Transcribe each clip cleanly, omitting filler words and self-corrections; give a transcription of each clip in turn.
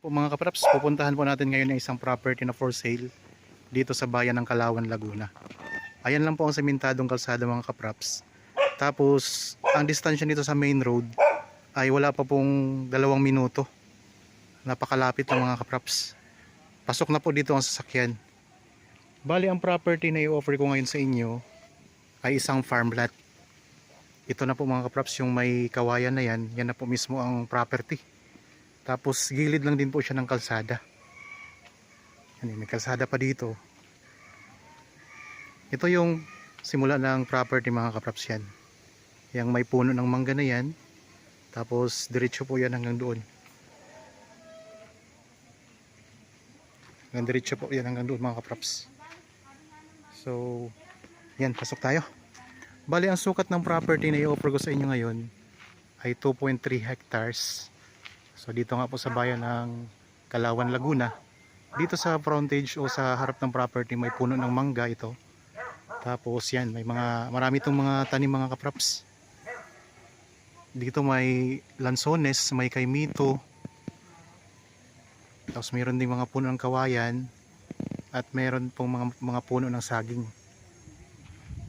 Po mga kapraps, pupuntahan po natin ngayon ang isang property na for sale dito sa bayan ng Kalawan, Laguna. Ayan lang po ang sementadong kalsada mga kapraps. Tapos ang distansya nito sa main road ay wala pa pong 2 minuto. Napakalapit ng mga kapraps. Pasok na po dito ang sasakyan. Bali ang property na i-offer ko ngayon sa inyo ay isang farm lot. Ito na po mga kapraps yung may kawayan na yan. Yan na po mismo ang property. Tapos gilid lang din po siya ng kalsada. May kalsada pa dito. Ito yung simula ng property mga kapraps yan. Yang may puno ng mangga na yan. Tapos diretso po yan hanggang doon. Diretso po yan hanggang doon mga kapraps. So yan, pasok tayo. Bali ang sukat ng property na i-offer ko sa inyo ngayon ay 2.3 hectares. So dito nga po sa bayan ng Kalawan, Laguna. Dito sa frontage o sa harap ng property may puno ng mangga ito. Tapos yan, marami itong mga tanim mga kapraps. Dito may lansones, may kaimito. Tapos mayroon din mga puno ng kawayan at mayroon pong mga puno ng saging.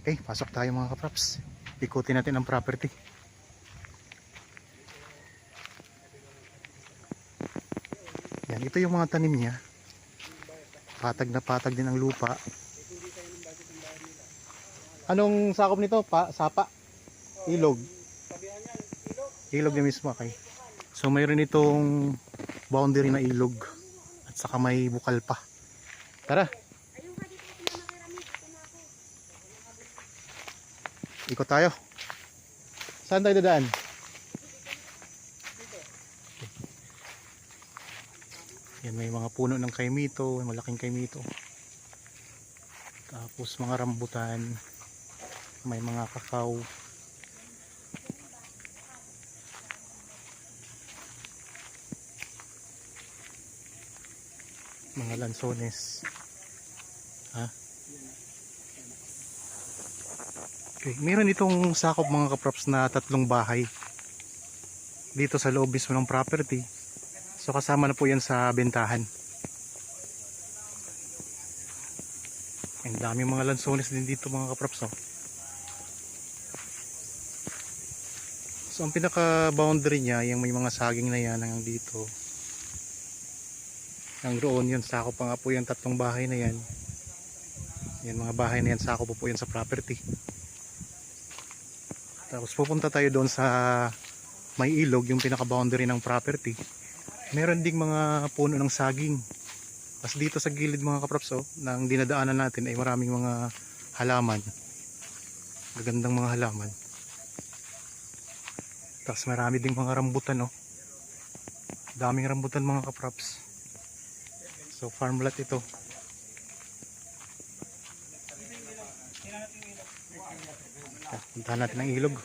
Okay, pasok tayo mga kapraps. Ikutin natin ang property. Yan, ito yung mga tanim niya. Patag na patag din ang lupa. Anong sakop nito? Sapa? Ilog? Ilog na mismo kay. So mayroon itong boundary na ilog. At saka may bukal pa. Tara! Ikot tayo. Saan tayo dadaan? Yan, may mga puno ng kaimito, malaking kaimito. Tapos mga rambutan, may mga kakao. Mga lansones. Ha? Okay, meron itong sakop mga kaprops na 3 bahay. Dito sa loob mismo ng property. So kasama na po yan sa bentahan. Ang dami mga lansones din dito mga kaprops. So ang pinaka boundary niya, yung may mga saging na yan hanggang dito. Hanggang roon yun, sakop pa nga po yung 3 bahay na yan. Yan mga bahay na yan, sakop po yan sa property. Tapos pupunta tayo doon sa may ilog, yung pinaka boundary ng property. Meron ding mga puno ng saging. Tapos dito sa gilid mga kapraps nang dinadaanan natin ay maraming mga halaman. Gagandang mga halaman. Tapos marami ding mga rambutan Daming rambutan mga kapraps. So farm lot ito. Puntahan natin ang ilog.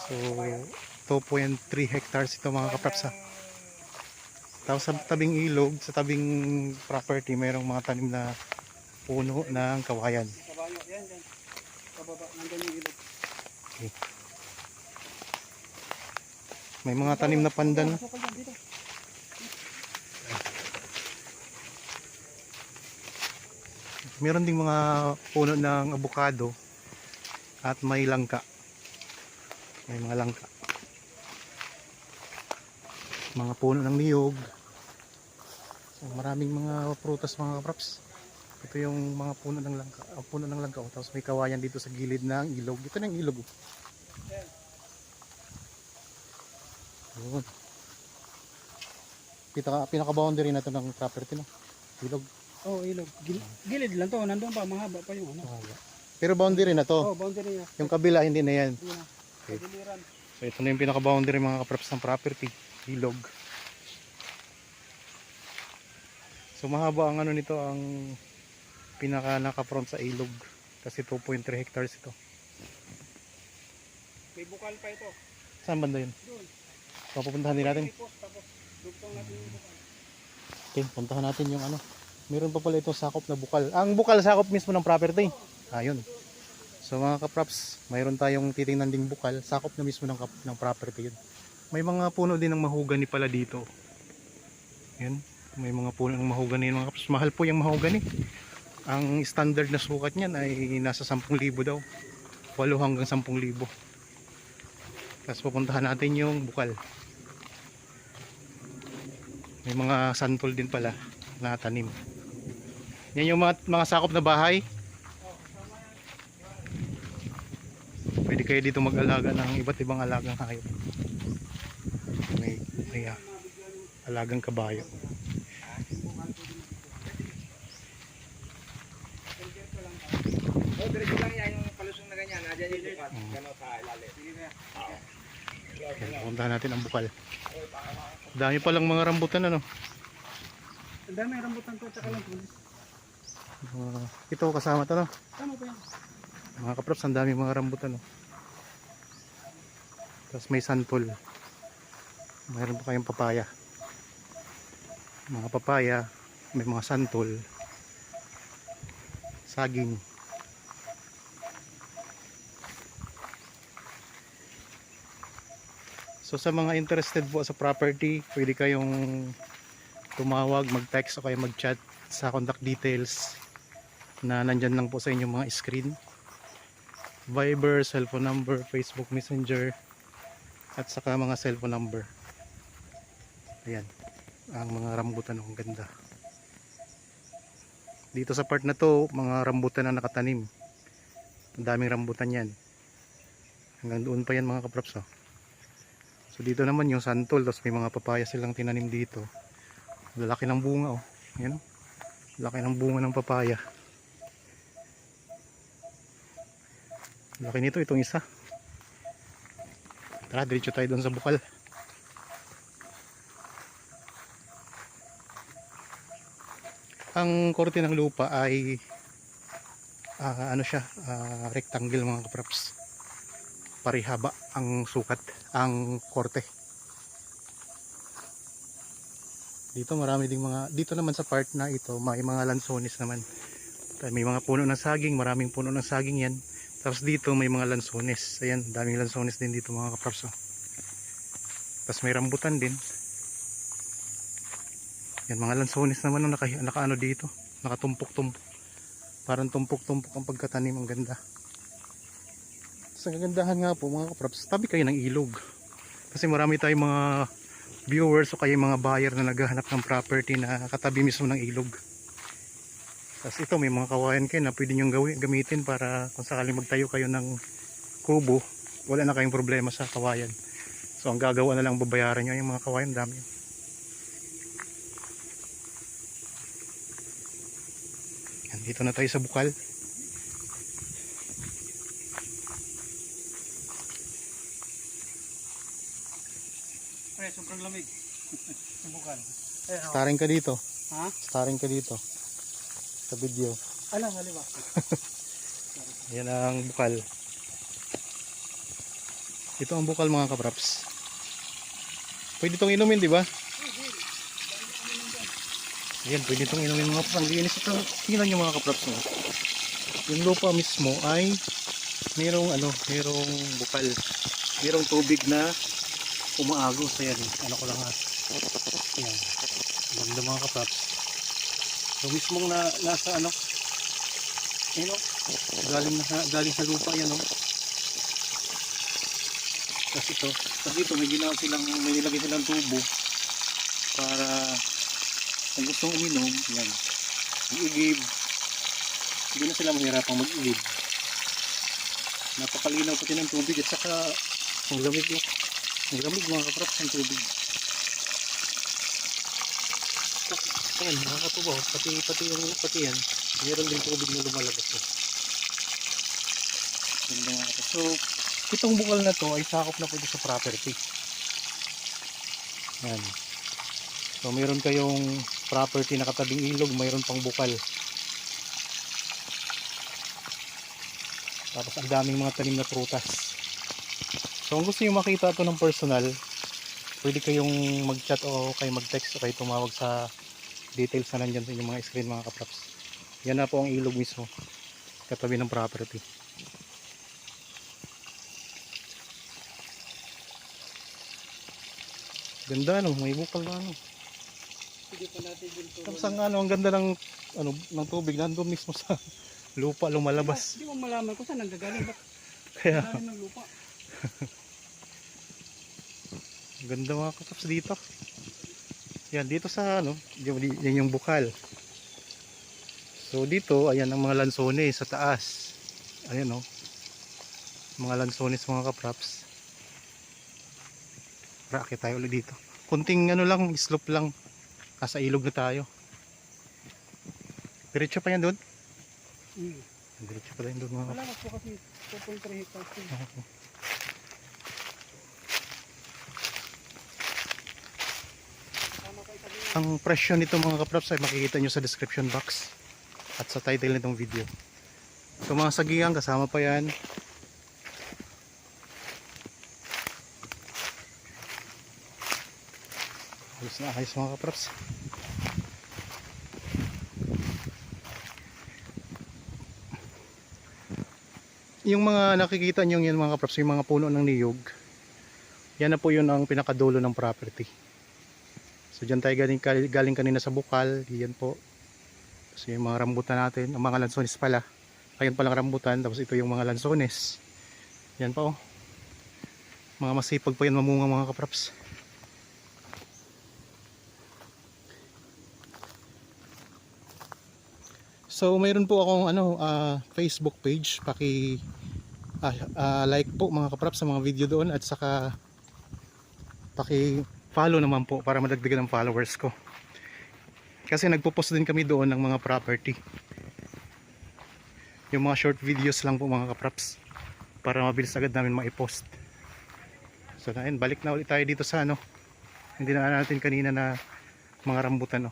So 2.3 hectares ito mga kapraps. Tapos sa tabing ilog, sa tabing property, mayroong mga tanim na puno ng kawayan. Okay. May mga tanim na pandan. Meron ding mga puno ng abukado at may langka. May mga langka. Mga puno ng niyog. So, maraming mga prutas mga kapraps. Ito yung mga puno ng langka. Puno ng langka. Tapos may kawayan dito sa gilid ng ilog. Ito na yung ilog. Yun. Pinaka-boundary na ito ng property. Ilog. Oh, ilog. Gilid lang to. Nandun pa. Mahaba pa yung Pero boundary na to. Oh, boundary na. Yung kabila hindi na yan. Okay. So ito na yung pinaka-boundary mga kapraps ng property. Ilog. So mahaba ang nito, ang pinaka naka-front sa ilog. Kasi 2.3 hectares ito. May bukal pa ito. Saan banda yun? Doon. Papupuntahan din natin. Tapos dugtong natin yung bukal. Okay, puntahan natin yung meron pa pala itong sakop na bukal. Ang bukal sakop mismo ng property. Ayun. So mga kapraps, mayroon tayong titingnan ding bukal. Sakop na mismo ng property yun. May mga puno din ng mahogany pala dito. Yan, may mga puno ng mahogany mga kapraps. Mahal po yung mahogany. Ang standard na sukat niyan ay nasa 10,000 daw. 8 hanggang 10,000. Tapos pupuntahan natin yung bukal. May mga santol din pala na tanim. Yan yung mga sakop na bahay. Pwede kayo dito mag-alaga ng iba't ibang alagang hayop. May alagang kabayo. Oh, diretso lang yan yung palusong na ganyan. Nandiyan yung lipat. Gano'n sa ilalim. Yan, puntahan natin ang bukal. Dami palang mga rambutan ano. Ang dami rambutan to tsaka lang tulis. Ito kasama to no. Tama ba yan? Mga kaprops, ang dami mga rambutan no. Tapos may santol. Mayroon pa kayong papaya. Mga papaya, may mga santol. Saging. So sa mga interested po sa property, pwede kayong tumawag, mag-text o kaya mag-chat sa contact details na nandyan lang po sa inyong mga screen. Viber, cellphone number, Facebook Messenger, at saka mga cellphone number. Ayan, ang mga rambutan, ang ganda. Dito sa part na to, mga rambutan na nakatanim. Ang daming rambutan yan. Hanggang doon pa yan mga kaprops oh. So dito naman yung santol, tapos may mga papaya silang tinanim dito. Lalaki ng bunga oh. Ayan oh. Laki ng bunga ng papaya. Laki nito itong isa. Tara, diretso tayo doon sa bukal. Ang korte ng lupa ay ano siya, rectangle mga kaprops. Parihaba ang sukat, ang korte. Dito marami ding mga, dito naman sa part na ito may mga lansones naman. May mga puno ng saging, maraming puno ng saging yan. Tapos dito may mga lansones. Ayan, daming lansones din dito mga kaprops. Tapos may rambutan din. Yan, mga lansones naman na nakaano dito, nakatumpok-tumpok. Parang tumpok-tumpok ang pagkatanim, ang ganda. Sa kagandahan nga po mga kaprops, tabi kayo ng ilog. Kasi marami tayong mga viewers o kayo mga buyer na naghahanap ng property na katabi mismo ng ilog. Tapos ito may mga kawayan kayo na pwede nyo gamitin para kung sakaling magtayo kayo ng kubo, wala na kayong problema sa kawayan. So ang gagawa na lang babayaran nyo yung mga kawayan, dami. Yan, dito na tayo sa bukal. Pre, sobrang lamig. Subukan. Starring ka dito. Ha? Starring ka dito. Sa video. Alam, haliwa. Yan ang bukal. Ito ang bukal mga kaprops. Pwede itong inumin, di ba? Yan, pwede itong inumin mga kaprops. Ang linis ito. Tingnan nyo mga kaprops. No? Yung lupa mismo ay merong bukal. Merong tubig na umaagos. Ayan, ano ko lang ha. Ayan. Ganda mga kaprops. So mismong nasa ano, yun o, galing sa lupa yan o. Tapos ito may nilagay silang tubo para kung gustong uminom, yan, mag-igib, hindi na sila mahirapang mag-igib. Napakalinaw pati ng tubig at saka ang lamig o. Ang lamig mga kaprops ng tubig. Ayan, nakakatubaw. Pati yan. Meron din tubig na lumalabas. So, itong bukal na to ay sakop na po sa property. Ayan. So, meron kayong property na katabing ilog, mayroon pang bukal. Tapos, ang daming mga tanim na prutas. So, kung gusto nyo makita ito ng personal, pwede kayong mag-chat o kayo mag-text o kayo tumawag sa details na nandyan sa inyong mga screen mga kaprops. Yan na po ang ilog mismo katabi ng property. Ganda no, may bukal na ano. Sige pa natin dito. Tapos ang ganda ng ng tubig nandun mismo sa lupa lumalabas. Hindi mo malaman kung saan nanggagaling. Ba't Kaya lalim ng lupa? ganda mga kapaps dito. Yan dito sa yan yung bukal. So dito ayan ang mga lansones sa taas. Ayan oh. Mga lansones mga kapraps. Rakit tayo ulit dito. Kunting lang, slope lang. Nasa ilog na tayo. Diretso pa yan doon? Diretso pa yan doon mga kapraps. Malakas po kasi 2.3 hectares. Okay. Ang presyo nito mga kapraps ay makikita nyo sa description box at sa title nitong video. So mga sagiang kasama pa yan. Ayos na ayos mga kapraps. Yung mga nakikita nyo yun mga kapraps, yung mga puno ng niyog, yan na po yun ang pinakadulo ng property. So dyan tayo galing kanina sa bukal, yan po. So yung mga rambutan natin, ang mga lansones pala. Ayan palang rambutan, tapos ito yung mga lansones. Yan po. Mga masipag pa yan mamunga mga kapraps. So mayroon po akong Facebook page, like po mga kapraps sa mga video doon at saka follow naman po para madagdagan ng followers ko. Kasi nagpo-post din kami doon ng mga property. Yung mga short videos lang po mga kapraps para mabilis agad namin ma-post. So ayun, balik na ulit tayo dito sa hindi na natin kanina na mga rambutan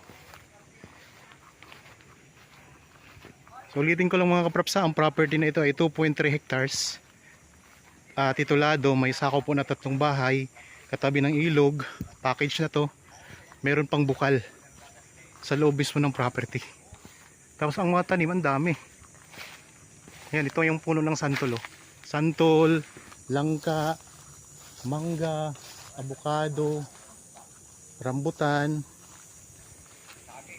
So ulitin ko lang mga kapraps, ang property na ito ay 2.3 hectares. Titulado, may sakop po na 3 bahay, katabi ng ilog, package na to. Meron pang bukal sa loob mismo ng property. Tapos ang mga tanim, ang dami. Ayan, ito yung puno ng santol. Santol, langka, mangga, abukado, rambutan,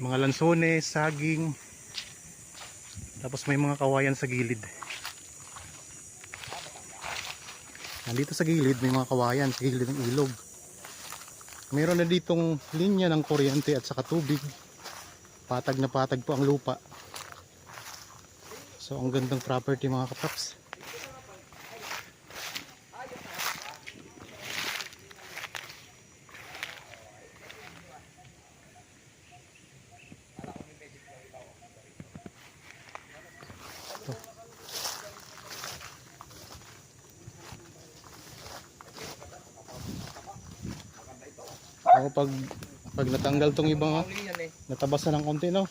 mga lansones, saging. Tapos may mga kawayan sa gilid. Nandito sa gilid may mga kawayan sa gilid ng ilog. Meron na ditong linya ng kuryente at saka tubig. Patag na patag po ang lupa. So ang gandang property mga kapaps. Ako pag natanggal tong ibang natabas na ng konti ang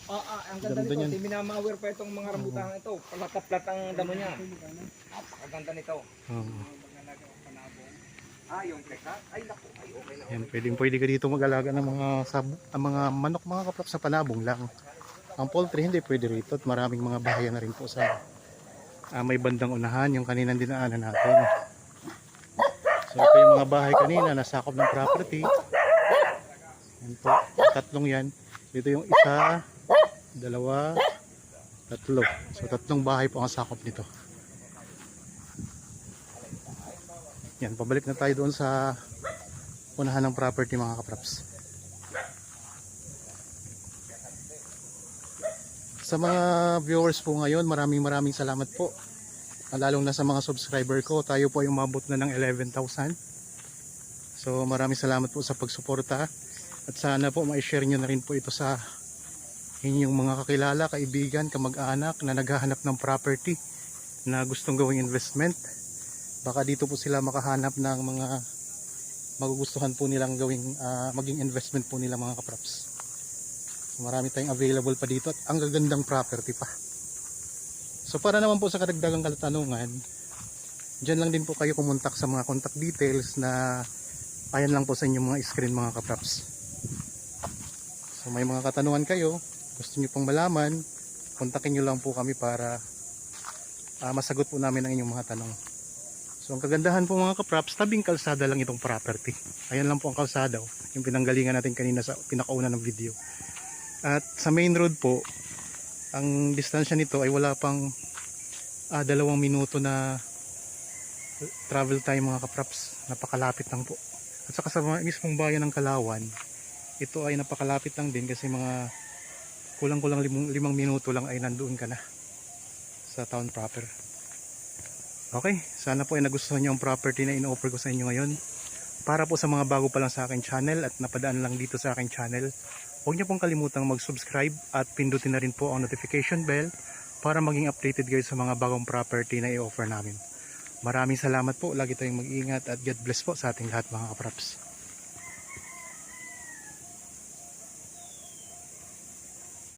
ganda Ganda nito. niyan. Minamawir pa itong mga rambutan ito. Palataplat ang damo niya. Napakaganda nito. Yung teka. Ay naku. Ay okay na. Yan, pwede ka dito mag-alaga ng mga manok mga kaprap sa panabong lang. Ang poultry hindi pwede rito at maraming mga bahayan na rin po sa may bandang unahan yung kaninang dinaanan natin. So ito yung mga bahay kanina nasakop ng property. Yan po, 3 yan. Dito yung 1, 2, 3. So 3 bahay po ang sakop nito. Yan, pabalik na tayo doon sa unahan ng property mga kapraps. Sa mga viewers po ngayon, maraming salamat po. Lalong na sa mga subscriber ko, tayo po ay umabot na ng 11,000. So maraming salamat po sa pagsuporta. At sana po ma-share nyo na rin po ito sa inyong mga kakilala, kaibigan, kamag-anak na naghahanap ng property na gustong gawing investment. Baka dito po sila makahanap ng mga magugustuhan po nilang gawing maging investment po nila mga kapraps. So, marami tayong available pa dito at ang gagandang property pa. So para naman po sa karagdagang katanungan, dyan lang din po kayo kumontak sa mga contact details na ayan lang po sa inyong mga screen mga kapraps. So may mga katanungan kayo, gusto nyo pong malaman, kontakin nyo lang po kami para masagot po namin ang inyong mga tanong. So ang kagandahan po mga kapraps, tabing kalsada lang itong property. Ayan lang po ang kalsada, oh, yung pinanggalingan natin kanina sa pinakauna ng video. At sa main road po, ang distansya nito ay wala pang 2 minuto na travel time mga kapraps. Napakalapit lang po. At saka sa mismong bayan ng Kalawan, ito ay napakalapit lang din kasi mga kulang-kulang 5 minuto lang ay nandoon ka na sa town proper. Okay, sana po ay nagustuhan nyo ang property na in-offer ko sa inyo ngayon. Para po sa mga bago pa lang sa aking channel at napadaan lang dito sa aking channel, huwag nyo pong kalimutang mag-subscribe at pindutin na rin po ang notification bell para maging updated kayo sa mga bagong property na i-offer namin. Maraming salamat po, lagi tayong mag-iingat at God bless po sa ating lahat mga kapraps.